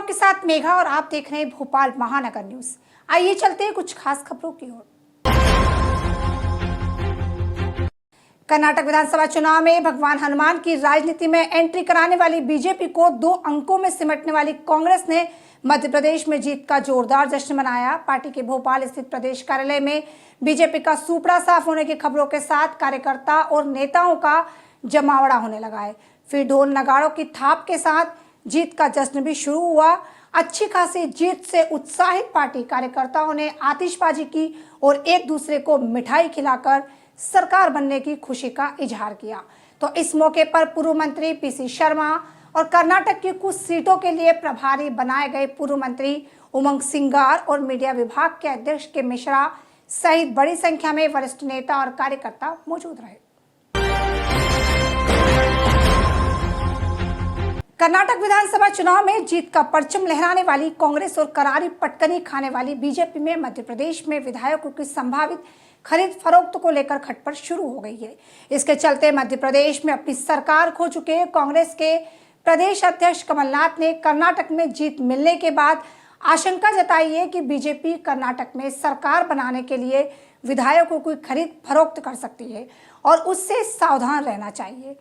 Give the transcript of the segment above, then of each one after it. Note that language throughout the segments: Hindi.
आपके साथ मेघा और आप देख रहे हैं भोपाल महानगर न्यूज। आइए चलते हैं कुछ खास खबरों की ओर। कर्नाटक विधानसभा चुनाव में भगवान हनुमान की राजनीति में एंट्री कराने वाली बीजेपी को 2 अंकों में सिमटने वाली कांग्रेस ने मध्य प्रदेश में जीत का जोरदार जश्न मनाया। पार्टी के भोपाल स्थित प्रदेश कार्यालय में बीजेपी का सूपड़ा साफ होने की खबरों के साथ कार्यकर्ता और नेताओं का जमावड़ा होने लगा है। फिर ढोल नगाड़ों की थाप के साथ जीत का जश्न भी शुरू हुआ। अच्छी खासी जीत से उत्साहित पार्टी कार्यकर्ताओं ने आतिशबाजी की और एक दूसरे को मिठाई खिलाकर सरकार बनने की खुशी का इजहार किया। तो इस मौके पर पूर्व मंत्री पीसी शर्मा और कर्नाटक की कुछ सीटों के लिए प्रभारी बनाए गए पूर्व मंत्री उमंग सिंगार और मीडिया विभाग के अध्यक्ष के मिश्रा सहित बड़ी संख्या में वरिष्ठ नेता और कार्यकर्ता मौजूद रहे। कर्नाटक विधानसभा चुनाव में जीत का परचम लहराने वाली कांग्रेस और करारी पटकनी खाने वाली बीजेपी में मध्य प्रदेश में विधायकों की संभावित खरीद फरोख्त को लेकर खटपट शुरू हो गई है। इसके चलते मध्य प्रदेश में अपनी सरकार खो चुके कांग्रेस के प्रदेश अध्यक्ष कमलनाथ ने कर्नाटक में जीत मिलने के बाद आशंका जताई है कि बीजेपी कर्नाटक में सरकार बनाने के लिए विधायकों की खरीद फरोख्त कर सकती है और उससे सावधान रहना चाहिए।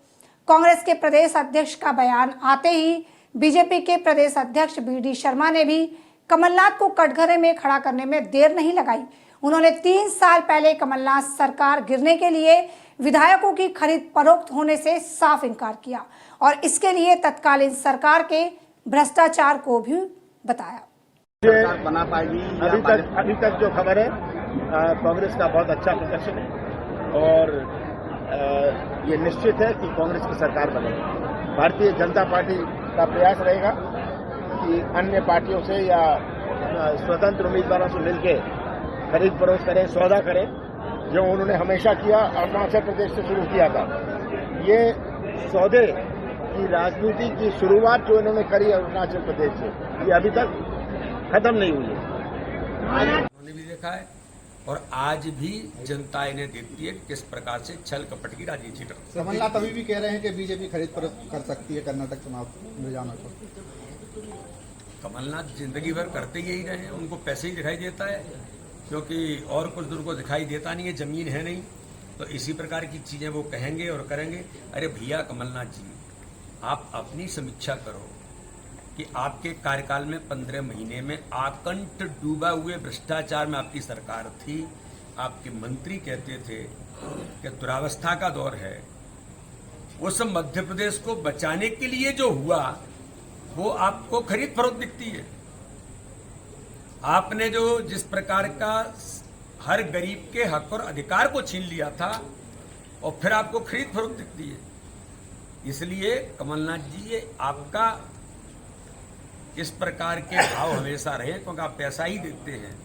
कांग्रेस के प्रदेश अध्यक्ष का बयान आते ही बीजेपी के प्रदेश अध्यक्ष बीडी शर्मा ने भी कमलनाथ को कटघरे में खड़ा करने में देर नहीं लगाई। उन्होंने 3 साल पहले कमलनाथ सरकार गिरने के लिए विधायकों की खरीद फरोख्त होने से साफ इनकार किया और इसके लिए तत्कालीन सरकार के भ्रष्टाचार को भी बताया। बना पाएगी अभी तक जो खबर है कांग्रेस का बहुत अच्छा प्रदर्शन है और ये निश्चित है कि कांग्रेस की सरकार बनेगी। भारतीय जनता पार्टी का प्रयास रहेगा कि अन्य पार्टियों से या स्वतंत्र उम्मीदवारों से मिलकर खरीद फरोख्त करें, सौदा करें, जो उन्होंने हमेशा किया। अरुणाचल प्रदेश से शुरू किया था। ये सौदे की राजनीति की शुरुआत जो इन्होंने करी अरुणाचल प्रदेश से, ये अभी तक खत्म नहीं हुई है। उन्होंने भी देखा है और आज भी जनता इन्हें देखती है किस प्रकार से छल कपट की राजनीति करती है। कमलनाथ अभी भी कह रहे हैं कि बीजेपी खरीद फरोख्त कर सकती है कर्नाटक चुनाव में जाना को। कमलनाथ जिंदगी भर करते यही रहे हैं, उनको पैसे ही दिखाई देता है क्योंकि और कुछ दूर को दिखाई देता नहीं है, जमीन है नहीं, तो इसी प्रकार की चीजें वो कहेंगे और करेंगे। अरे भैया कमलनाथ जी, आप अपनी समीक्षा करो कि आपके कार्यकाल में 15 महीने में आकंठ डूबा हुए भ्रष्टाचार में आपकी सरकार थी। आपके मंत्री कहते थे कि दुरावस्था का दौर है। उस मध्य प्रदेश को बचाने के लिए जो हुआ वो आपको खरीद फरोख्त दिखती है। आपने जो जिस प्रकार का हर गरीब के हक और अधिकार को छीन लिया था और फिर आपको खरीद फरोख्त दिखती है। इसलिए कमलनाथ जी, ये आपका इस प्रकार के भाव हमेशा रहे क्योंकि आप पैसा ही देखते हैं,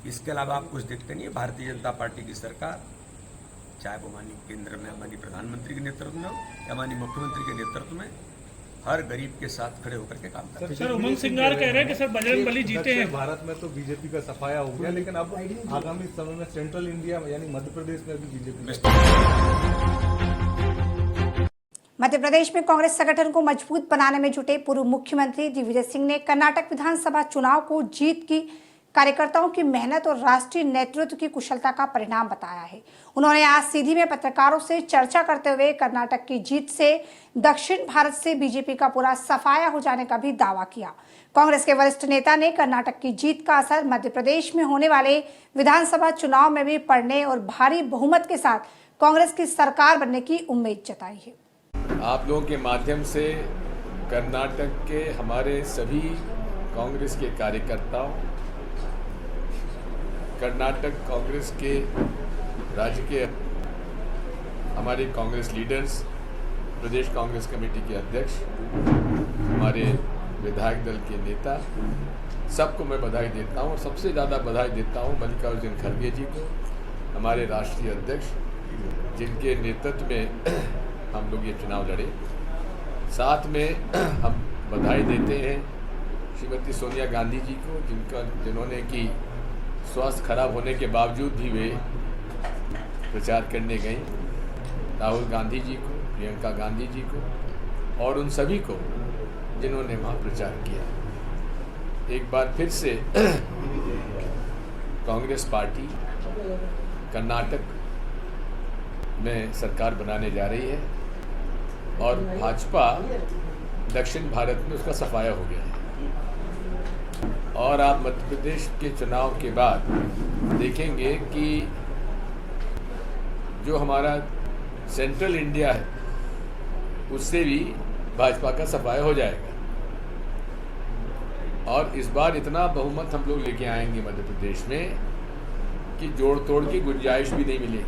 इसके अलावा आप कुछ देखते नहीं है। भारतीय जनता पार्टी की सरकार, चाहे वो माननीय केंद्र में हमारी प्रधानमंत्री के नेतृत्व में हो या माननीय मुख्यमंत्री के नेतृत्व में, हर गरीब के साथ खड़े होकर के काम करते हैं। सर, उमंग सिंगार कह रहे हैं कि सर बजरंग बली जीते हैं। भारत में तो बीजेपी का सफाया हो गया, लेकिन अब आगामी समय में सेंट्रल इंडिया यानी मध्य प्रदेश में भी बीजेपी। मध्य प्रदेश में कांग्रेस संगठन को मजबूत बनाने में जुटे पूर्व मुख्यमंत्री दिग्विजय सिंह ने कर्नाटक विधानसभा चुनाव को जीत की कार्यकर्ताओं की मेहनत और राष्ट्रीय नेतृत्व की कुशलता का परिणाम बताया है। उन्होंने आज सीधी में पत्रकारों से चर्चा करते हुए कर्नाटक की जीत से दक्षिण भारत से बीजेपी का पूरा सफाया हो जाने का भी दावा किया। कांग्रेस के वरिष्ठ नेता ने कर्नाटक की जीत का असर मध्य प्रदेश में होने वाले विधानसभा चुनाव में भी पड़ने और भारी बहुमत के साथ कांग्रेस की सरकार बनने की उम्मीद जताई है। आप लोगों के माध्यम से कर्नाटक के हमारे सभी कांग्रेस के कार्यकर्ताओं, कर्नाटक कांग्रेस के राज्य के हमारे कांग्रेस लीडर्स, प्रदेश कांग्रेस कमेटी के अध्यक्ष, हमारे विधायक दल के नेता, सबको मैं बधाई देता हूं और सबसे ज़्यादा बधाई देता हूं मल्लिकार्जुन खड़गे जी को, हमारे राष्ट्रीय अध्यक्ष, जिनके नेतृत्व में हम लोग ये चुनाव लड़े। साथ में हम बधाई देते हैं श्रीमती सोनिया गांधी जी को, जिन्होंने कि स्वास्थ्य खराब होने के बावजूद भी वे प्रचार करने गई, राहुल गांधी जी को, प्रियंका गांधी जी को और उन सभी को जिन्होंने वहाँ प्रचार किया। एक बार फिर से कांग्रेस पार्टी कर्नाटक में सरकार बनाने जा रही है और भाजपा दक्षिण भारत में उसका सफाया हो गया है। और आप मध्य प्रदेश के चुनाव के बाद देखेंगे कि जो हमारा सेंट्रल इंडिया है उससे भी भाजपा का सफाया हो जाएगा। और इस बार इतना बहुमत हम लोग लेके आएंगे मध्य प्रदेश में कि जोड़ तोड़ की गुंजाइश भी नहीं मिलेगी।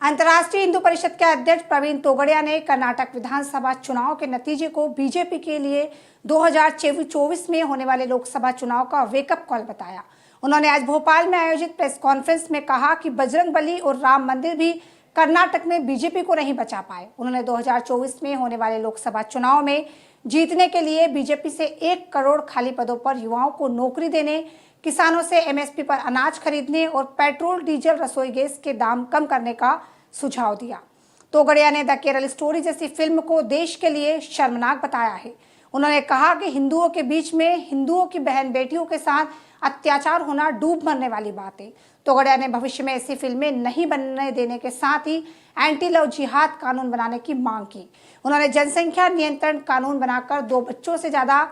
अंतर्राष्ट्रीय हिंदू परिषद के अध्यक्ष प्रवीण तोगड़िया ने कर्नाटक विधानसभा चुनाव के नतीजे को बीजेपी के लिए 2024 में होने वाले लोकसभा चुनाव का वेकअप कॉल बताया। उन्होंने आज भोपाल में आयोजित प्रेस कॉन्फ्रेंस में कहा कि बजरंगबली और राम मंदिर भी कर्नाटक में बीजेपी को नहीं बचा पाए। उन्होंने 2024 में होने वाले लोकसभा चुनाव में जीतने के लिए बीजेपी से 1 करोड़ खाली पदों पर युवाओं को नौकरी देने, किसानों से एमएसपी पर अनाज खरीदने और पेट्रोल डीजल रसोई गैस के दाम कम करने का सुझाव दिया। तोगड़िया ने द केरल स्टोरी जैसी फिल्म को देश के लिए शर्मनाक बताया है। उन्होंने कहा कि हिंदुओं के बीच में हिंदुओं की बहन बेटियों के साथ अत्याचार होना डूब मरने वाली बात है। तोगड़िया ने भविष्य में ऐसी फिल्में नहीं बनने देने के साथ ही एंटी लव जिहाद कानून बनाने की मांग की। उन्होंने जनसंख्या नियंत्रण कानून बनाकर 2 बच्चों से ज्यादा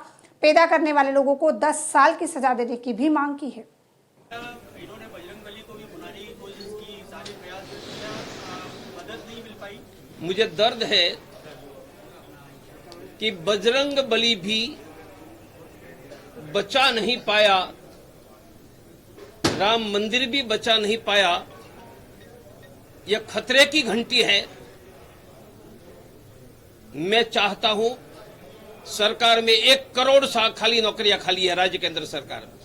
पैदा करने वाले लोगों को 10 साल की सजा देने की भी मांग की है। इन्होंने बजरंगबली को भी बुलाने की कोशिश की, सारे प्रयास मदद नहीं मिल पाई। मुझे दर्द है कि बजरंगबली भी बचा नहीं पाया, राम मंदिर भी बचा नहीं पाया। यह खतरे की घंटी है। मैं चाहता हूं सरकार में 1 करोड़ खाली नौकरियां खाली है राज्य केंद्र सरकार में।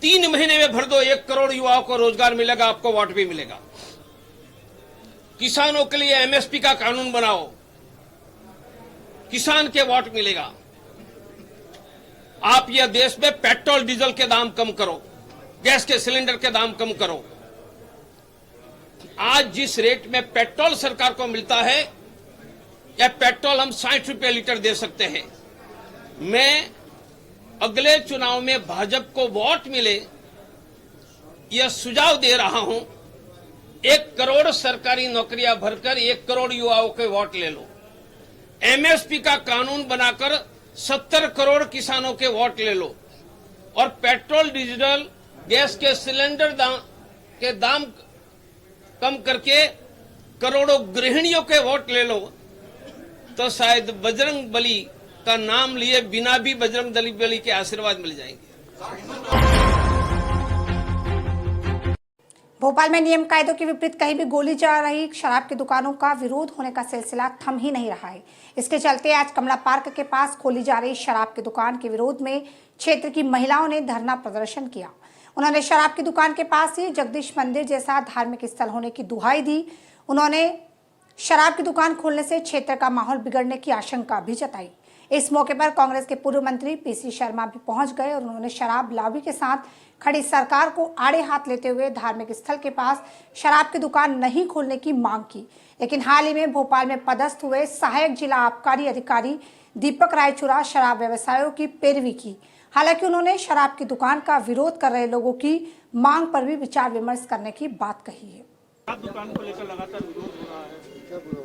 3 महीने में भर दो, 1 करोड़ युवाओं को रोजगार मिलेगा, आपको वोट भी मिलेगा। किसानों के लिए एमएसपी का कानून बनाओ, किसान के वोट मिलेगा। आप यह देश में पेट्रोल डीजल के दाम कम करो, गैस के सिलेंडर के दाम कम करो। आज जिस रेट में पेट्रोल सरकार को मिलता है, यह पेट्रोल हम 60 रुपये लीटर दे सकते हैं। मैं अगले चुनाव में भाजपा को वोट मिले यह सुझाव दे रहा हूं। 1 करोड़ सरकारी नौकरियां भरकर 1 करोड़ युवाओं के वोट ले लो। एमएसपी का कानून बनाकर 70 करोड़ किसानों के वोट ले लो और पेट्रोल डीजल गैस के सिलेंडर के दाम कम करके करोड़ों गृहिणियों के वोट ले लो, तो शायद बजरंग बली का नाम लिए बिना भी बजरंग बली के आशीर्वाद मिल जाएंगे। भोपाल में नियम कायदों के विपरीत कहीं भी गोली जा रही शराब की दुकानों का विरोध होने का सिलसिला थम ही नहीं रहा है। इसके चलते आज कमला पार्क के पास खोली जा रही शराब की दुकान के विरोध में क्षेत्र की महिलाओं ने धरना प्रदर्शन किया। उन्होंने शराब की दुकान के पास ही जगदीश मंदिर जैसा धार्मिक स्थल होने की दुहाई दी। उन्होंने शराब की दुकान खोलने से क्षेत्र का माहौल बिगड़ने की आशंका भी जताई। इस मौके पर कांग्रेस के पूर्व मंत्री पीसी शर्मा भी पहुंच गए और उन्होंने शराब लॉबी के साथ खड़ी सरकार को आड़े हाथ लेते हुए धार्मिक स्थल के पास शराब की दुकान नहीं खोलने की मांग की। लेकिन हाल ही में भोपाल में पदस्थ हुए सहायक जिला आबकारी अधिकारी दीपक रायचुरा शराब व्यवसायियों की पैरवी की। हालांकि उन्होंने शराब की दुकान का विरोध कर रहे लोगों की मांग पर भी विचार विमर्श करने की बात कही है। शराब दुकान को लेकर लगातार विरोध हो रहा है,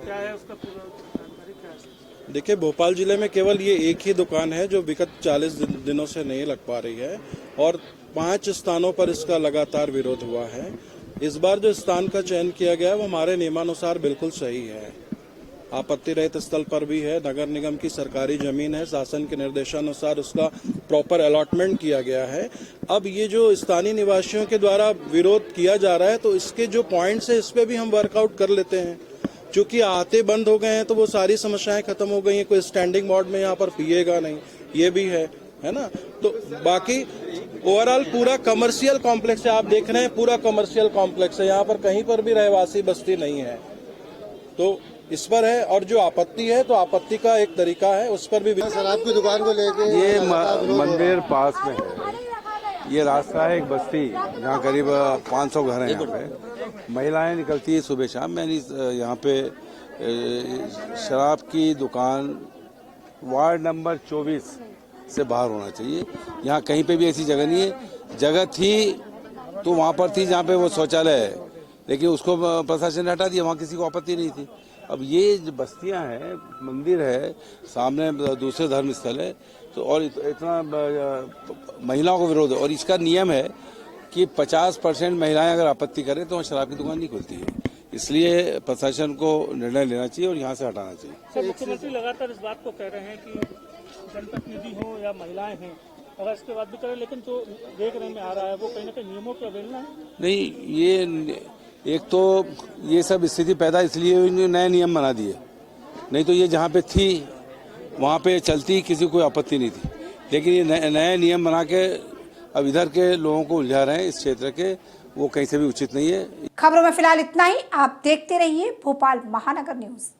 क्या है उसका पूरा जानकारी क्या है? देखिए, भोपाल जिले में केवल ये एक ही दुकान है जो विगत 40 दिनों से नहीं लग पा रही है और 5 स्थानों पर इसका लगातार विरोध हुआ है। इस बार जो स्थान का चयन किया गया है वो हमारे नियमानुसार बिल्कुल सही है। आपत्ति रहित स्थल पर भी है, नगर निगम की सरकारी जमीन है, शासन के निर्देशानुसार उसका प्रॉपर अलॉटमेंट किया गया है। अब ये जो स्थानीय निवासियों के द्वारा विरोध किया जा रहा है तो इसके जो पॉइंट्स है इस पे भी हम वर्कआउट कर लेते हैं। चूंकि आते बंद हो गए हैं तो वो सारी समस्याएं खत्म हो गई हैं। कोई स्टैंडिंग बोर्ड में यहाँ पर पिएगा नहीं, ये भी है ना। तो बाकी ओवरऑल पूरा कमर्शियल कॉम्प्लेक्स है, आप देख रहे हैं पूरा कमर्शियल कॉम्प्लेक्स है, यहाँ पर कहीं पर भी रहवासी बस्ती नहीं है। तो इस पर है और जो आपत्ति है तो आपत्ति का एक तरीका है, उस पर भी शराब की दुकान को लेके ये मंदिर पास में है, ये रास्ता है एक बस्ती जहाँ करीब 500 घर हैं। यहाँ पे महिलाएं निकलती है सुबह शाम। मैंने यहाँ पे शराब की दुकान वार्ड नंबर 24 से बाहर होना चाहिए। यहाँ कहीं पे भी ऐसी जगह नहीं है। जगह थी तो वहाँ पर थी जहाँ पे वो शौचालय है, लेकिन उसको प्रशासन ने हटा दिया, वहाँ किसी को आपत्ति नहीं थी। अब ये जो बस्तियाँ हैं, मंदिर है, सामने दूसरे धर्म स्थल है, तो और इतना महिलाओं को विरोध है। और इसका नियम है कि 50% महिलाएं अगर आपत्ति करें तो वहाँ शराब की दुकान नहीं खुलती है। इसलिए प्रशासन को निर्णय लेना चाहिए और यहाँ से हटाना चाहिए। सर, मुख्यमंत्री लगातार इस बात को कह रहे हैं कि जनप्रतिनिधि हो या महिलाएं हैं, अगर इसके बाद भी करें, लेकिन जो देखने में आ रहा है वो कहीं ना कहीं नियमों की अवहेलना है। नहीं, ये एक तो ये सब स्थिति पैदा इसलिए हुई, नए नियम बना दिए, नहीं तो ये जहाँ पे थी वहाँ पे चलती, किसी को कोई आपत्ति नहीं थी। लेकिन ये नए नियम बना के अब इधर के लोगों को उलझा रहे हैं इस क्षेत्र के, वो कहीं से भी उचित नहीं है। खबरों में फिलहाल इतना ही। आप देखते रहिए भोपाल महानगर न्यूज।